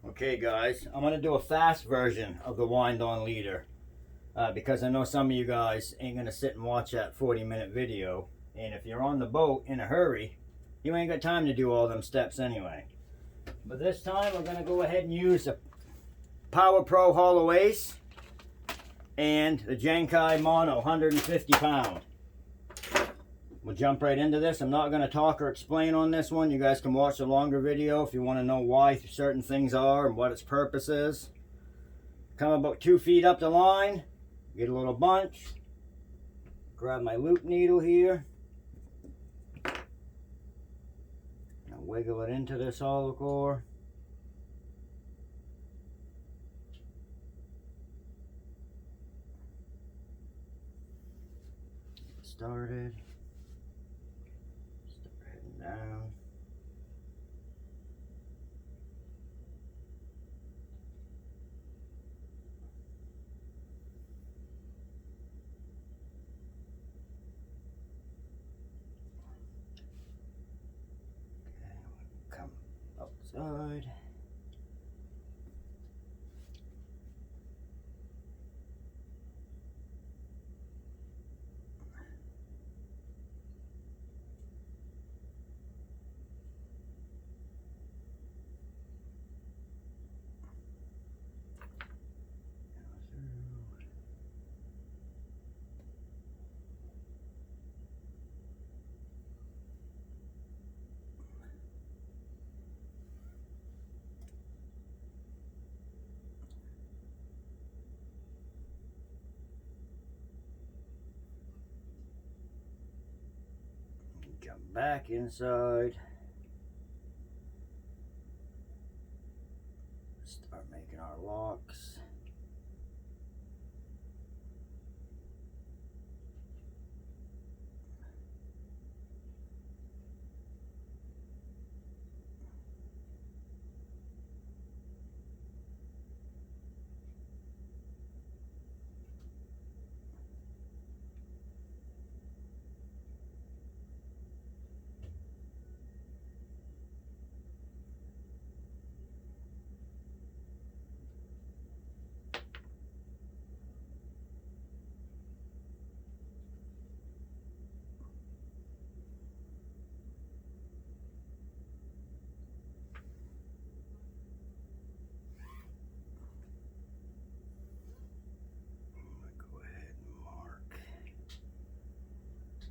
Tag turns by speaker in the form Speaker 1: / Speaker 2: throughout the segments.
Speaker 1: Okay guys, I'm going to do a fast version of the wind-on leader because I know some of you guys ain't going to sit and watch that 40-minute video, and if you're on the boat in a hurry, you ain't got time to do all them steps anyway. But this time we're going to go ahead and use a Power Pro Hollow Ace and the Jankai Mono 150 pound. We'll jump right into this. I'm not going to talk or explain on this one. You guys can watch the longer video if you want to know why certain things are and what its purpose is. Come about 2 feet up the line, get a little bunch, grab my loop needle here, and wiggle it into this hollow core. Get started. Down. Okay, come outside. Jump back inside. Start making our locks.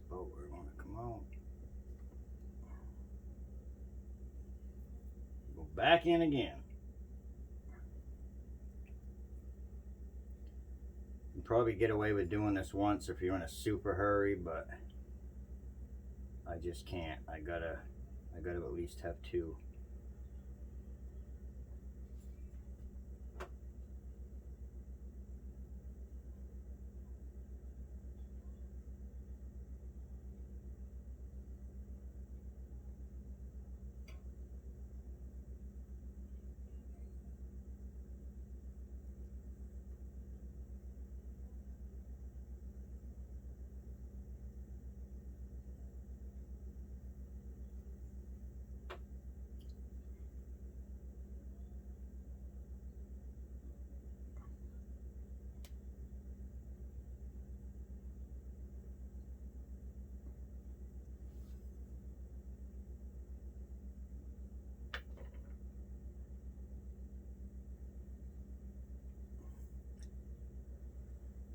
Speaker 1: Boat we're going to come out. Go back in again. You probably get away with doing this once if you're in a super hurry, but I just can't. I gotta at least have 2.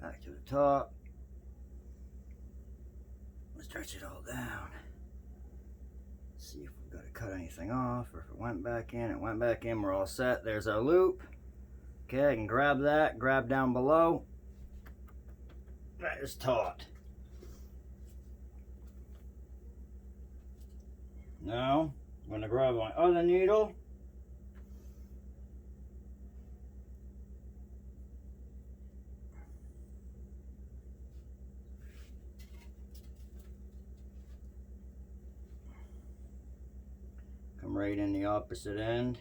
Speaker 1: Back to the top. Stretch it all down. See if we've got to cut anything off, or if it went back in. It went back in. We're all set. There's our loop. Okay, I can grab that. Grab down below. That is taut. Now I'm going to grab my other needle. Come right in the opposite end.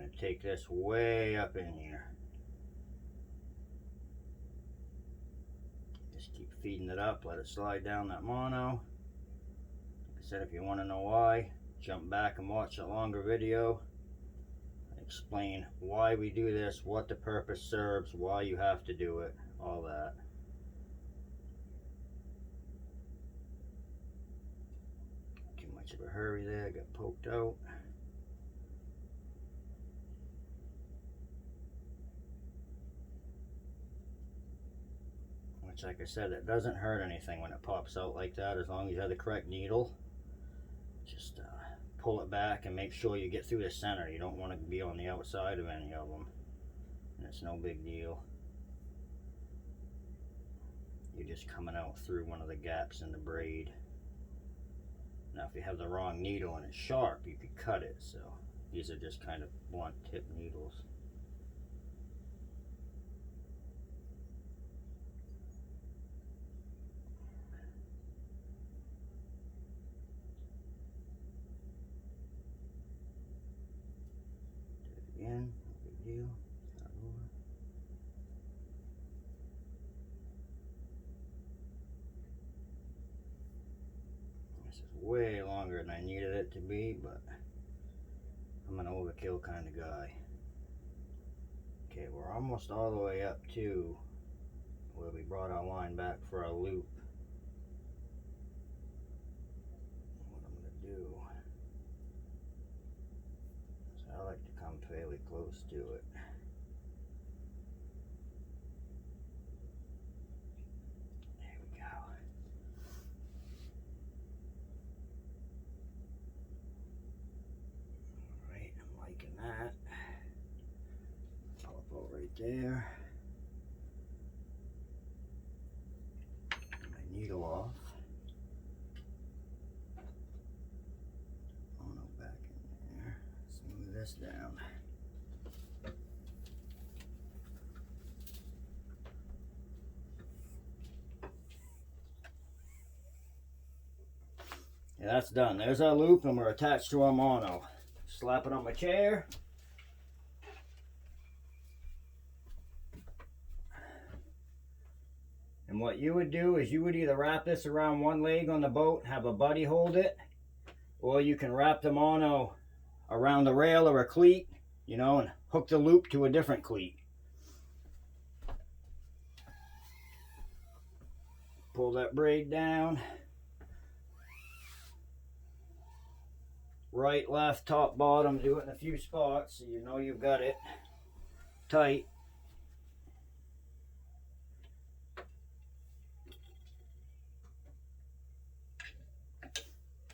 Speaker 1: going to take this way up in here. Just keep feeding it up, let it slide down that mono. Like I said, if you want to know why, jump back and watch a longer video. I explain why we do this, what the purpose serves, why you have to do it, all that. Too much of a hurry there, got poked out. Which, like I said, it doesn't hurt anything when it pops out like that, as long as you have the correct needle. Just pull it back and make sure you get through the center. You don't want to be on the outside of any of them. And it's no big deal. You're just coming out through one of the gaps in the braid. Now if you have the wrong needle and it's sharp, you could cut it. So these are just kind of blunt tip needles. Again, no big deal. Start over. This is way longer than I needed it to be, but I'm an overkill kind of guy. Okay, we're almost all the way up to where we brought our line back for our loop. What I'm going to do, I like to come fairly close to it. There we go. Alright, I'm liking that. Pop out right there. My needle off. Oh no, back in there. Smooth this down. Yeah, that's done. There's our loop and we're attached to our mono. Slap it on my chair. And what you would do is you would either wrap this around one leg on the boat, have a buddy hold it, or you can wrap the mono around the rail or a cleat, you know, and hook the loop to a different cleat. Pull that braid down. Right, left, top, bottom. Do it in a few spots so you know you've got it tight.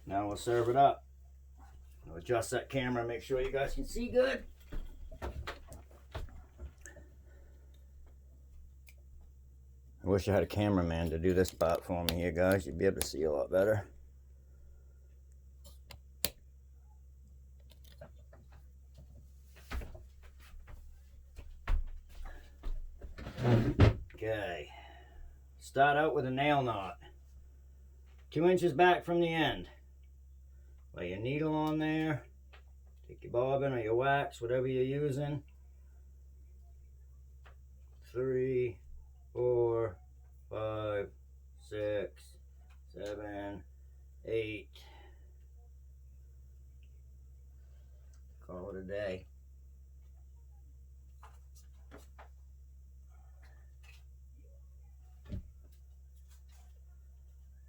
Speaker 1: Now we'll serve it up. I'll adjust that camera, make sure you guys can see good. I wish I had a cameraman to do this part for me here, guys. You'd be able to see a lot better. Okay. Start out with a nail knot. 2 inches back from the end. Lay your needle on there. Take your bobbin or your wax, whatever you're using. 3, 4, 5, 6, 7, 8. Call it a day.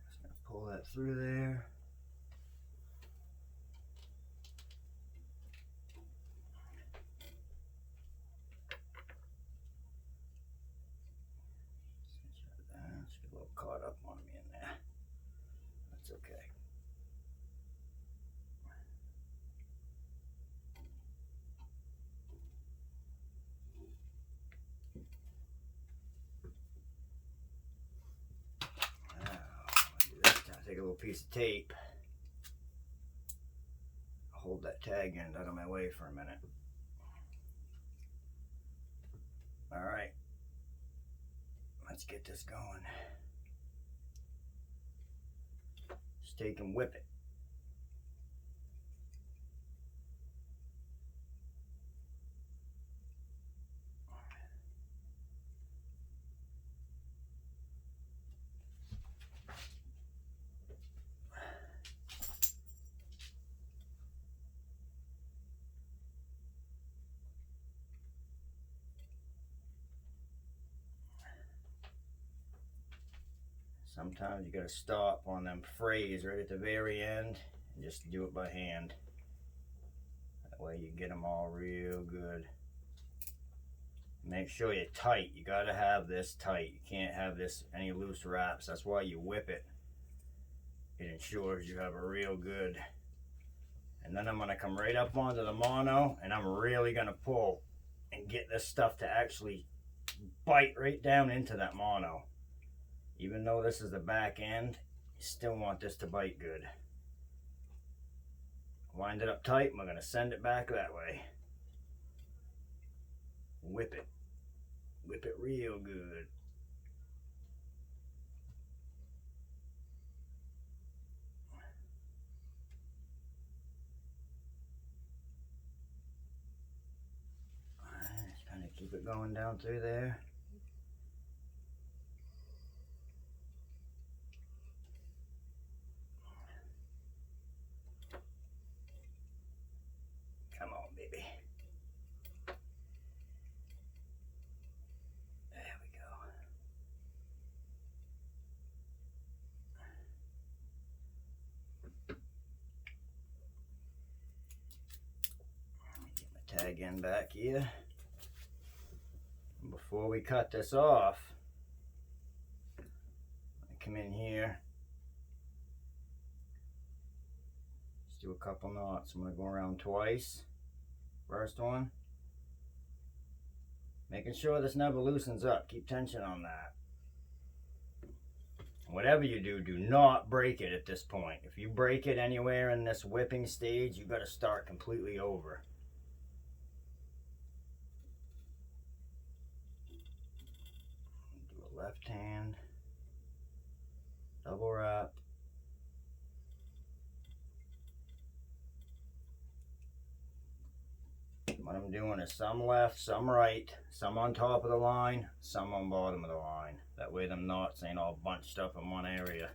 Speaker 1: Just gonna pull that through there. Caught up on me in there. That's okay. Now, do this. Take a little piece of tape. Hold that tag end out of my way for a minute. All right. Let's get this going. Just take and whip it. Sometimes you gotta stop on them frays right at the very end and just do it by hand. That way you get them all real good. Make sure you're tight. You gotta have this tight. You can't have this any loose wraps. That's why you whip it. It ensures you have a real good. And then I'm gonna come right up onto the mono, and I'm really gonna pull and get this stuff to actually bite right down into that mono. Even though this is the back end, you still want this to bite good. Wind it up tight, and we're gonna send it back that way. Whip it. Whip it real good. Just kind of keep it going down through there. Come on, baby. There we go. Let me get my tag in back here. And before we cut this off, I come in here. Just do a couple knots. I'm going to go around twice. First one. Making sure this never loosens up. Keep tension on that. Whatever you do, do not break it at this point. If you break it anywhere in this whipping stage, you got to start completely over. Do a left hand. Double wrap. What I'm doing is some left, some right, some on top of the line, some on bottom of the line. That way them knots ain't all bunched up in one area.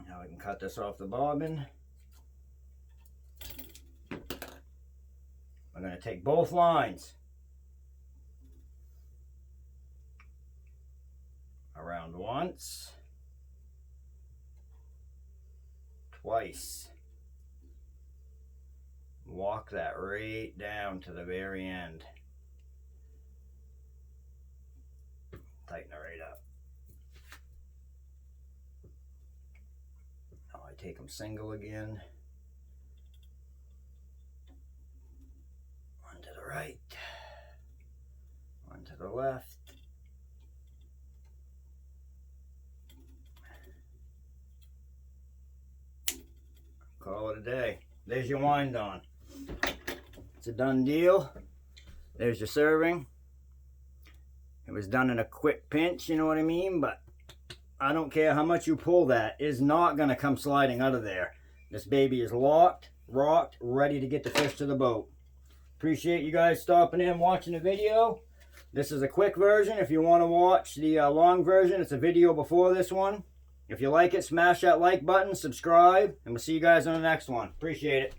Speaker 1: Now we can cut this off the bobbin. We're going to take both lines around once, twice. Walk that right down to the very end. Tighten it right up. Now I take them single again. One to the right. One to the left. Call it a day. There's your wind on. It's a done deal. There's your serving. It was done in a quick pinch, you know what I mean? But I don't care how much you pull that, it's not going to come sliding out of there. This baby is locked, rocked, ready to get the fish to the boat. Appreciate you guys stopping in and watching the video. This is a quick version. If you want to watch the long version, it's a video before this one. If you like it, smash that like button, subscribe, and we'll see you guys on the next one. Appreciate it.